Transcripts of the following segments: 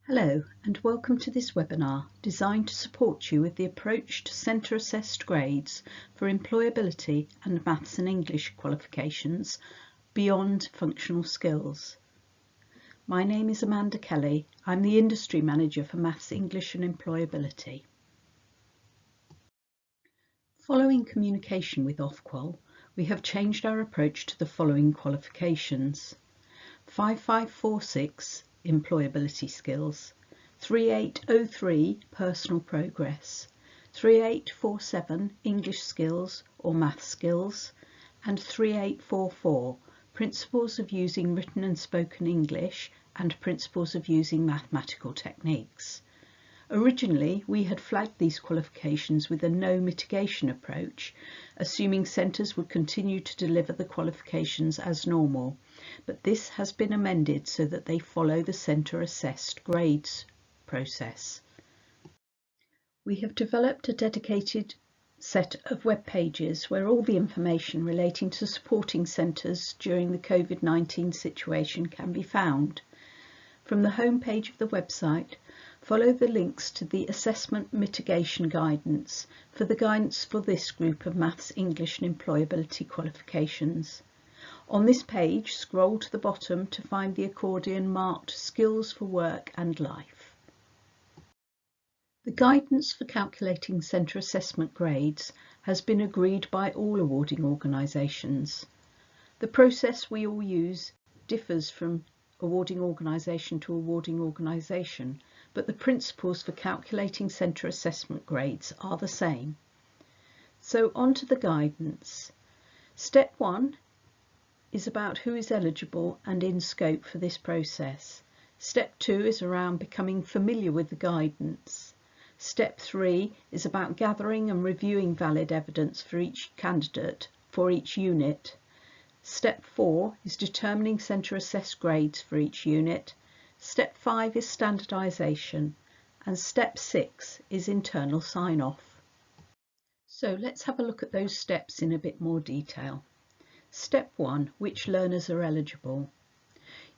Hello and welcome to this webinar designed to support you with the approach to centre assessed grades for employability and maths and English qualifications beyond functional skills. My name is Amanda Kelly. I'm the Industry Manager for Maths, English and Employability. Following communication with Ofqual, we have changed our approach to the following qualifications: 5546 Employability Skills, 3803 Personal Progress, 3847 English Skills or Math Skills, and 3844 Principles of Using Written and Spoken English and Principles of Using Mathematical Techniques. Originally, we had flagged these qualifications with a no mitigation approach, assuming centres would continue to deliver the qualifications as normal, but this has been amended so that they follow the centre assessed grades process. We have developed a dedicated set of web pages where all the information relating to supporting centres during the Covid-19 situation can be found. From the home page of the website, follow the links to the Assessment Mitigation Guidance for the guidance for this group of Maths, English and Employability qualifications. On this page, scroll to the bottom to find the accordion marked Skills for Work and Life. The guidance for calculating centre assessment grades has been agreed by all awarding organisations. The process we all use differs from awarding organisation to awarding organisation, but the principles for calculating centre assessment grades are the same. So on to the guidance. Step 1 is about who is eligible and in scope for this process. Step 2 is around becoming familiar with the guidance. Step 3 is about gathering and reviewing valid evidence for each candidate for each unit. Step 4 is determining centre assessed grades for each unit. Step 5 is standardisation, and Step 6 is internal sign-off. So let's have a look at those steps in a bit more detail. Step 1, which learners are eligible.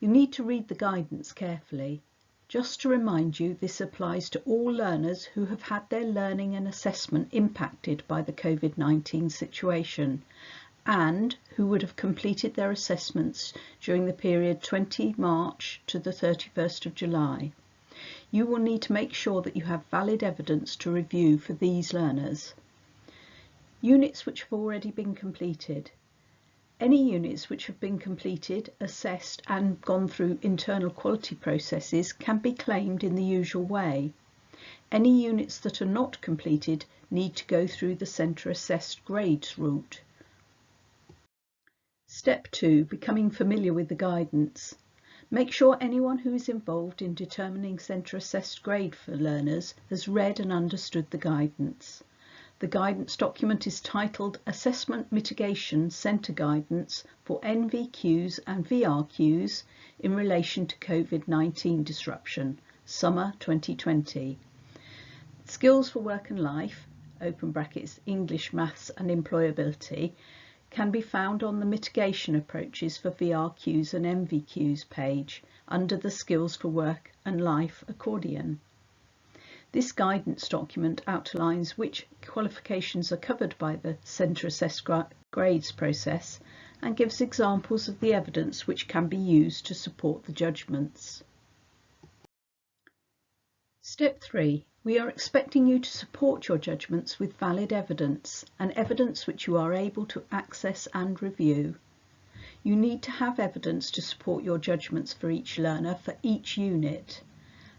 You need to read the guidance carefully. Just to remind you, this applies to all learners who have had their learning and assessment impacted by the Covid-19 situation, and who would have completed their assessments during the period 20 March to the 31st of July. You will need to make sure that you have valid evidence to review for these learners. Units which have already been completed. Any units which have been completed, assessed and gone through internal quality processes can be claimed in the usual way. Any units that are not completed need to go through the centre assessed grades route. Step 2, becoming familiar with the guidance. Make sure anyone who is involved in determining centre assessed grade for learners has read and understood the guidance. The guidance document is titled Assessment Mitigation Centre Guidance for NVQs and VRQs in relation to Covid-19 disruption, Summer 2020. Skills for Work and Life, open brackets, English, Maths and Employability, can be found on the Mitigation Approaches for VRQs and MVQs page under the Skills for Work and Life accordion. This guidance document outlines which qualifications are covered by the centre assessed grades process and gives examples of the evidence which can be used to support the judgments. Step 3. We are expecting you to support your judgments with valid evidence and evidence which you are able to access and review. You need to have evidence to support your judgments for each learner for each unit.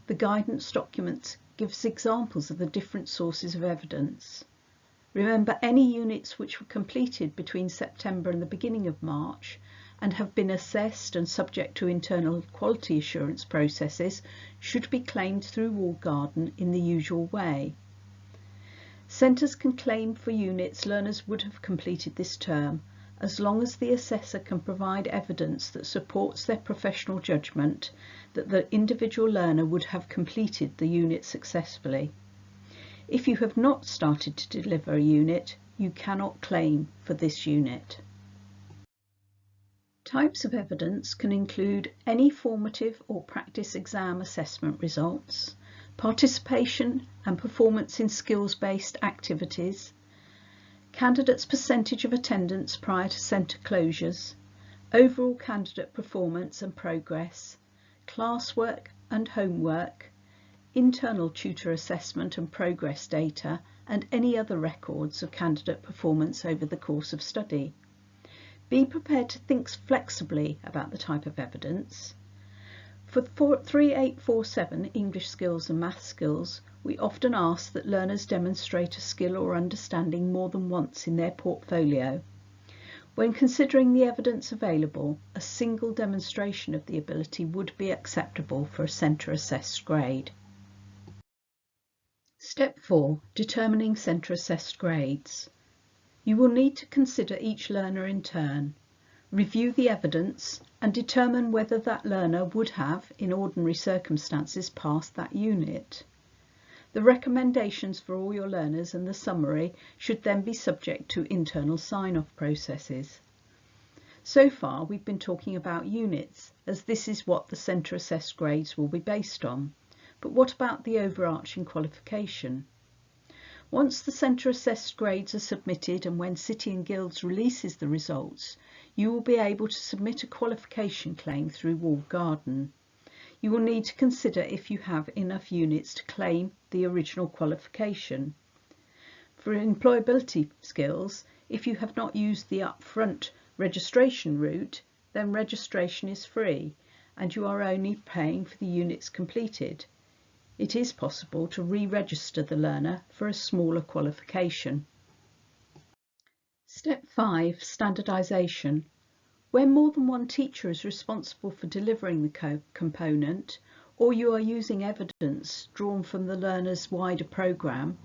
The guidance document gives examples of the different sources of evidence. Remember, any units which were completed between September and the beginning of March and have been assessed and subject to internal quality assurance processes should be claimed through Walled Garden in the usual way. Centres can claim for units learners would have completed this term as long as the assessor can provide evidence that supports their professional judgment that the individual learner would have completed the unit successfully. If you have not started to deliver a unit, you cannot claim for this unit. Types of evidence can include any formative or practice exam assessment results, participation and performance in skills-based activities, candidates' percentage of attendance prior to centre closures, overall candidate performance and progress, classwork and homework, internal tutor assessment and progress data, and any other records of candidate performance over the course of study. Be prepared to think flexibly about the type of evidence. For 3847 English skills and math skills, we often ask that learners demonstrate a skill or understanding more than once in their portfolio. When considering the evidence available, a single demonstration of the ability would be acceptable for a centre-assessed grade. Step 4. Determining centre-assessed grades. You will need to consider each learner in turn, review the evidence and determine whether that learner would have, in ordinary circumstances, passed that unit. The recommendations for all your learners and the summary should then be subject to internal sign-off processes. So far we've been talking about units, as this is what the centre-assessed grades will be based on. But what about the overarching qualification? Once the centre-assessed grades are submitted and when City and Guilds releases the results, you will be able to submit a qualification claim through Walled Garden. You will need to consider if you have enough units to claim the original qualification. For employability skills, if you have not used the upfront registration route, then registration is free and you are only paying for the units completed. It is possible to re-register the learner for a smaller qualification. Step 5. Standardisation. Where more than one teacher is responsible for delivering the component, or you are using evidence drawn from the learner's wider programme,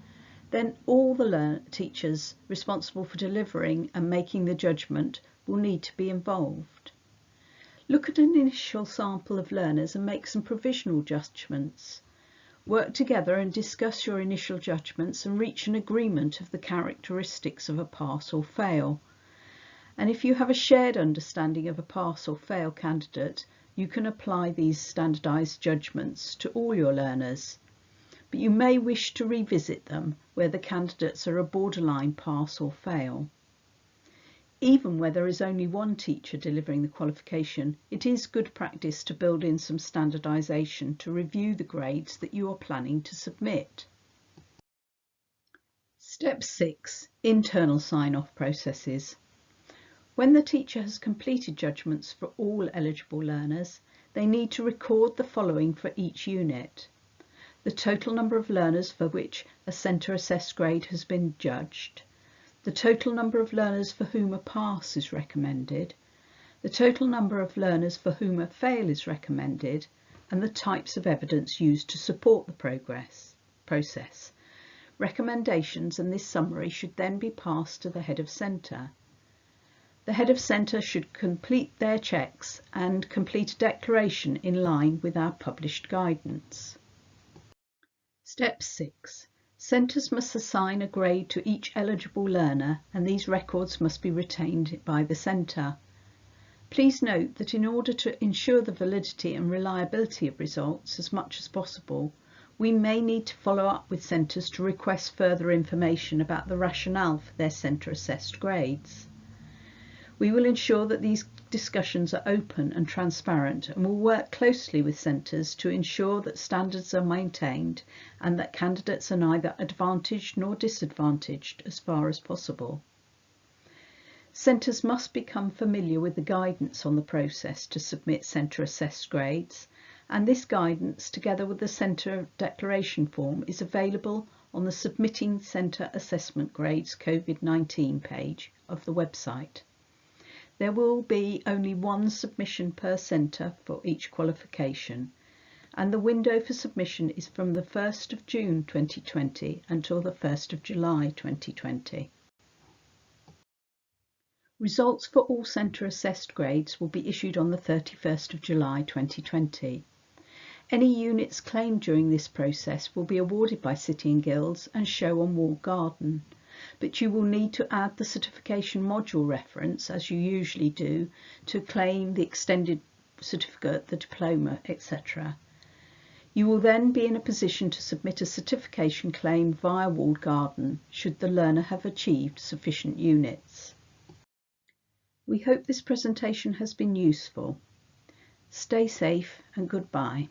then all the teachers responsible for delivering and making the judgment will need to be involved. Look at an initial sample of learners and make some provisional judgments. Work together and discuss your initial judgments and reach an agreement of the characteristics of a pass or fail. And if you have a shared understanding of a pass or fail candidate, you can apply these standardised judgments to all your learners. But you may wish to revisit them where the candidates are a borderline pass or fail. Even where there is only one teacher delivering the qualification, it is good practice to build in some standardisation to review the grades that you are planning to submit. Step 6. Internal sign-off processes. When the teacher has completed judgments for all eligible learners, they need to record the following for each unit: the total number of learners for which a centre-assessed grade has been judged, the total number of learners for whom a pass is recommended, the total number of learners for whom a fail is recommended, and the types of evidence used to support the process. Recommendations and this summary should then be passed to the head of centre. The head of centre should complete their checks and complete a declaration in line with our published guidance. Step 6. Centres must assign a grade to each eligible learner and these records must be retained by the centre. Please note that in order to ensure the validity and reliability of results as much as possible, we may need to follow up with centres to request further information about the rationale for their centre-assessed grades. We will ensure that these discussions are open and transparent and will work closely with centres to ensure that standards are maintained and that candidates are neither advantaged nor disadvantaged as far as possible. Centres must become familiar with the guidance on the process to submit centre-assessed grades, and this guidance, together with the centre declaration form, is available on the Submitting Centre Assessment Grades Covid-19 page of the website. There will be only one submission per centre for each qualification, and the window for submission is from the 1st of June 2020 until the 1st of July 2020. Results for all centre-assessed grades will be issued on the 31st of July 2020. Any units claimed during this process will be awarded by City and Guilds and show on Walled Garden. but you will need to add the certification module reference, as you usually do, to claim the extended certificate, the diploma, etc. You will then be in a position to submit a certification claim via walled garden should the learner have achieved sufficient units. We hope this presentation has been useful. Stay safe and goodbye.